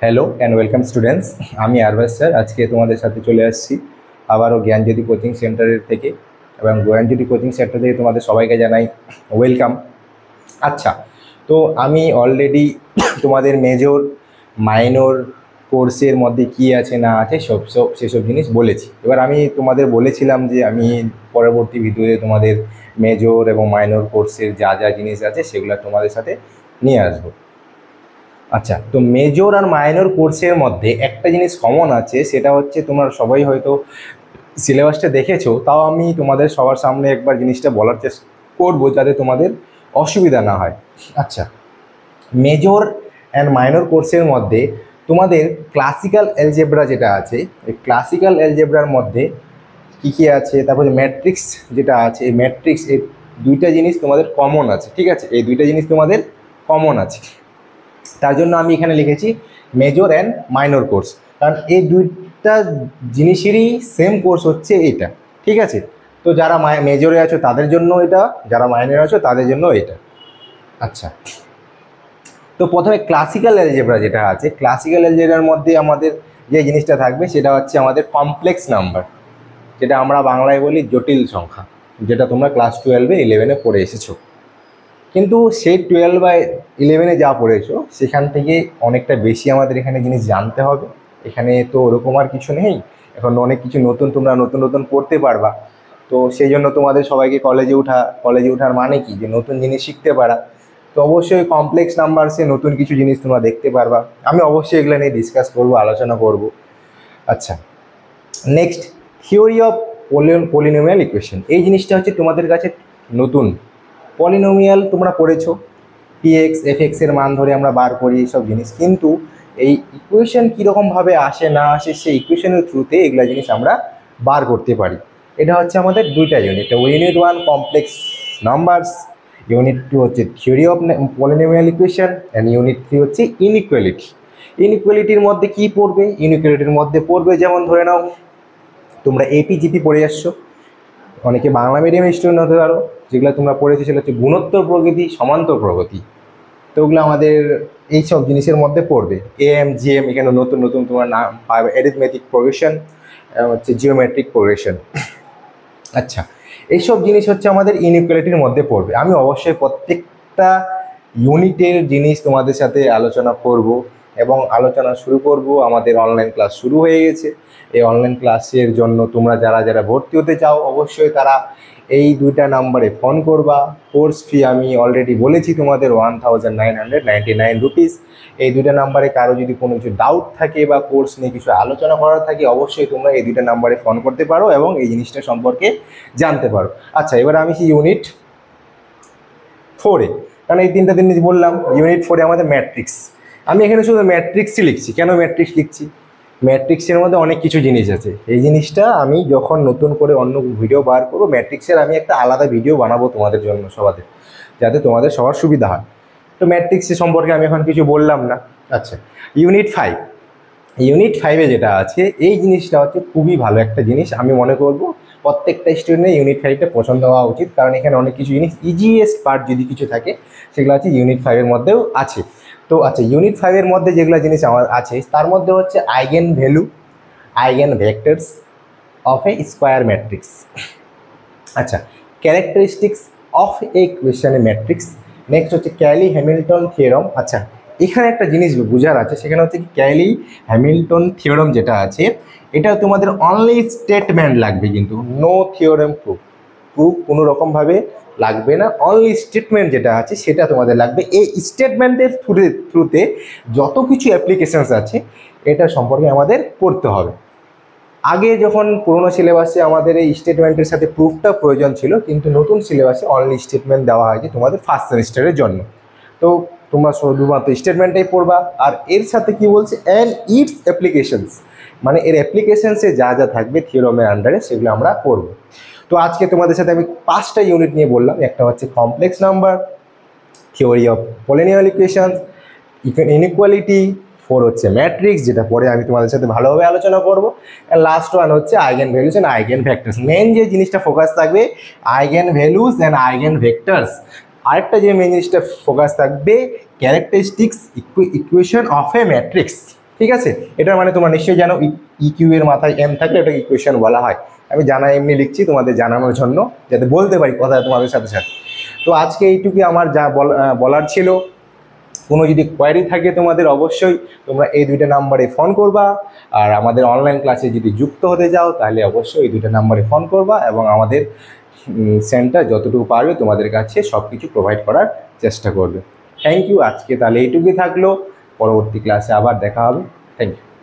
Hello and welcome students. আমি Arbaaz sir আজকে তোমাদের সাথে চলে আসছি আবারও জ্ঞানজ্যোতি কোচিং সেন্টারের থেকে, এবং জ্ঞানজ্যোতি কোচিং সেন্টার থেকে তোমাদের সবাইকে জানাই ওয়েলকাম। আচ্ছা, তো আমি অলরেডি তোমাদের মেজর মাইনর কোর্সের মধ্যে কী আছে না আছে সেসব জিনিস বলেছি। এবার আমি তোমাদের বলেছিলাম যে আমি পরবর্তী ভিডিওতে তোমাদের মেজর এবং মাইনর কোর্সের যা যা জিনিস আছে সেগুলো তোমাদের সাথে নিয়ে আসবো। আচ্ছা, তো মেজর আর মাইনর কোর্সের মধ্যে একটা জিনিস কমন আছে, সেটা হচ্ছে তোমরা সবাই হয়তো সিলেবাসটা দেখেছো, তাও আমি তোমাদের সবার সামনে একবার জিনিসটা বলার চেষ্টা করবো যাতে তোমাদের অসুবিধা না হয়। আচ্ছা, মেজর অ্যান্ড মাইনর কোর্সের মধ্যে তোমাদের ক্লাসিক্যাল অ্যালজেব্রা যেটা আছে, এই ক্লাসিক্যাল অ্যালজেব্রার মধ্যে কী কী আছে, তারপরে ম্যাট্রিক্স যেটা আছে, এই ম্যাট্রিক্স, এই দুইটা জিনিস তোমাদের কমন আছে। ঠিক আছে, এই দুইটা জিনিস তোমাদের কমন আছে, তার জন্য আমি এখানে লিখেছি মেজর অ্যান্ড মাইনর কোর্স, কারণ এই দুইটা জিনিসেরই সেম কোর্স হচ্ছে এইটা। ঠিক আছে, তো যারা মেজরে আছো তাদের জন্য এটা, যারা মাইনরে আছো তাদের জন্য এটা। আচ্ছা, তো প্রথমে ক্লাসিক্যাল অ্যালজেব্রা যেটা আছে, ক্লাসিক্যাল অ্যালজেব্রার মধ্যে আমাদের যে জিনিসটা থাকবে সেটা হচ্ছে আমাদের কমপ্লেক্স নাম্বার, যেটা আমরা বাংলায় বলি জটিল সংখ্যা, যেটা তোমরা ক্লাস 12-11 পড়ে এসেছো। কিন্তু সেই 12 বা 11 যা পড়েছো সেখান থেকে অনেকটা বেশি আমাদের এখানে জিনিস জানতে হবে। এখানে তো ওরকম আর কিছু নেই, এখন অনেক কিছু নতুন তোমরা নতুন পড়তে পারবা। তো সেই জন্য তোমাদের সবাইকে কলেজে ওঠার মানে কি, যে নতুন জিনিস শিখতে পারা। তো অবশ্যই কমপ্লেক্স নাম্বারসে নতুন কিছু জিনিস তোমরা দেখতে পারবা। আমি অবশ্যই এগুলো নিয়ে ডিসকাস করবো, আলোচনা করব। আচ্ছা, next, theory of polynomial equation. এই জিনিসটা হচ্ছে তোমাদের কাছে নতুন। পলিনোমিয়াল তোমরা পড়েছো, পিএক্স এফএক্স এর মান ধরে আমরা বার করি এইসব জিনিস, কিন্তু এই ইকুয়েশন কীরকমভাবে আসে না আসে, সেই ইকুয়েশনের থ্রুতে এগুলা জিনিস আমরা বার করতে পারি। এটা হচ্ছে আমাদের দুইটা unit. Unit 1 complex numbers, unit 2 হচ্ছে theory of polynomial equation, and unit 3 হচ্ছে ইনইকুয়ালিটি। ইনইকুয়ালিটির মধ্যে কি পড়বে? ইনইকুয়ালিটির মধ্যে পড়বে, যেমন ধরে নাও তোমরা এপিজিপি পড়ে আসছো, অনেকে বাংলা মিডিয়াম স্টুডেন্ট হতে পারো, যেগুলো তোমরা পড়েছো সেটা হচ্ছে গুণোত্তর প্রগতি, সমান্তর প্রগতি। তো ওগুলো আমাদের এইসব জিনিসের মধ্যে পড়বে। এএম জিএম, এখানে নতুন তোমার নাম পাবে, অ্যারিথমেটিক প্রোগ্রেশন, হচ্ছে জিওমেট্রিক প্রোগ্রেশন। আচ্ছা, এইসব জিনিস হচ্ছে আমাদের ইনইকুয়ালিটির মধ্যে পড়বে। আমি অবশ্যই প্রত্যেকটা ইউনিটের জিনিস তোমাদের সাথে আলোচনা করব, এবং আলোচনা শুরু করব। আমাদের অনলাইন ক্লাস শুরু হয়ে গেছে। এই অনলাইন ক্লাসের জন্য তোমরা যারা ভর্তি হতে চাও অবশ্যই তারা এই দুইটা নাম্বারে ফোন করবা। কোর্স ফি আমি অলরেডি বলেছি তোমাদের 1999 রুপিস। এই দুইটা নাম্বারে কারো যদি কোনো কিছু ডাউট থাকে বা কোর্স নিয়ে কিছু আলোচনা করার থাকে, অবশ্যই তোমরা এই দুইটা নাম্বারে ফোন করতে পারো এবং এই জিনিসটা সম্পর্কে জানতে পারো। আচ্ছা, এবার আমি ইউনিট 4-এ, কারণ এই তিনটা জিনিস বললাম। ইউনিট 4-এ আমাদের ম্যাট্রিক্স। আমি এখানে শুধু ম্যাট্রিক্সই লিখছি। কেন ম্যাট্রিক্স লিখছি? ম্যাট্রিক্সের মধ্যে অনেক কিছু জিনিস আছে। এই জিনিসটা আমি যখন নতুন করে অন্য ভিডিও বার করবো, ম্যাট্রিক্সের আমি একটা আলাদা ভিডিও বানাবো তোমাদের জন্য সবাদের, যাতে তোমাদের সবার সুবিধা হয়। তো ম্যাট্রিক্সের সম্পর্কে আমি এখন কিছু বললাম না। আচ্ছা, ইউনিট 5-এ যেটা আছে, এই জিনিসটা হচ্ছে খুবই ভালো একটা জিনিস। আমি মনে করবো প্রত্যেকটা স্টুডেন্টের ইউনিট 5টা পছন্দ হওয়া উচিত, কারণ এখানে অনেক কিছু জিনিস, ইজিয়েস্ট পার্ট যদি কিছু থাকে সেগুলো আছে ইউনিট 5-এর মধ্যেও আছে। তো আচ্ছা, ইউনিট 5-এর মধ্যে যেগুলো জিনিস আমার আছে তার মধ্যে হচ্ছে eigen value, eigen vectors of a square matrix. আচ্ছা, characteristics of a equation matrix. Next হচ্ছে ক্যালি-হ্যামিল্টন থিওরেম। আচ্ছা, এখানে একটা জিনিস বোঝার আছে, সেখানে হচ্ছে কি ক্যালি-হ্যামিল্টন থিওরেম যেটা আছে, এটা তোমাদের অনলি স্টেটমেন্ট লাগবে, কিন্তু নো থিওরেম প্রুফ কোনো রকমভাবে লাগবে না। অনলি স্টেটমেন্ট যেটা আছে সেটা তোমাদের লাগবে। এই স্টেটমেন্টের থ্রুতে যত কিছু অ্যাপ্লিকেশানস আছে এটা সম্পর্কে আমাদের পড়তে হবে। আগে যখন পুরোনো সিলেবাসে আমাদের এই স্টেটমেন্টের সাথে প্রুফটা প্রয়োজন ছিল, কিন্তু নতুন সিলেবাসে অনলি স্টেটমেন্ট দেওয়া হয়েছে তোমাদের ফার্স্ট সেমিস্টারের জন্য। তো তোমরা শুধুমাত্র স্টেটমেন্টটাই পড়বা। আর এর সাথে কি বলছে, অ্যান্ড ইটস অ্যাপ্লিকেশনস, মানে এর অ্যাপ্লিকেশনসে যা যা থাকবে থিওরেমের আন্ডারে সেগুলো আমরা পড়ব। তো আজকে তোমাদের সাথে আমি 5টা ইউনিট নিয়ে বললাম। একটা হচ্ছে complex number, theory of polynomial equations, inequality, 4 হচ্ছে ম্যাট্রিক্স, যেটা পরে আমি তোমাদের সাথে ভালোভাবে আলোচনা করবো। অ্যান্ড লাস্ট ওয়ান হচ্ছে eigen values and eigen vectors. Main যে জিনিসটা ফোকাস থাকবে eigen values and eigen vectors. আরেকটা যে মেন জিনিসটা ফোকাস থাকবে characteristics equation of a matrix. ঠিক আছে, এটার মানে তোমরা নিশ্চয়ই জানো ইকিউ এর মাথায় এম থাকলে ওটাকে ইকুয়েশন বলা হয়। আমি জানা এমনি লিখছি তোমাদের জানানোর জন্য, যাতে বলতে পারি কথা তোমাদের সাথে সাথে। তো আজকে এইটুকুই আমার যা বলার ছিল। কোনো যদি কোয়ারি থাকে তোমাদের, অবশ্যই তোমরা এই দুইটা নাম্বারে ফোন করবা। আর আমাদের অনলাইন ক্লাসে যদি যুক্ত হতে যাও তাহলে অবশ্যই এই দুইটা নাম্বারে ফোন করবা, এবং আমাদের সেন্টার যতটুকু পারবে তোমাদের কাছে সব কিছু প্রোভাইড করার চেষ্টা করবে। থ্যাংক ইউ, আজকে তাহলে এইটুকুই থাকলো। পরবর্তী ক্লাসে আবার দেখা হবে। Thank you.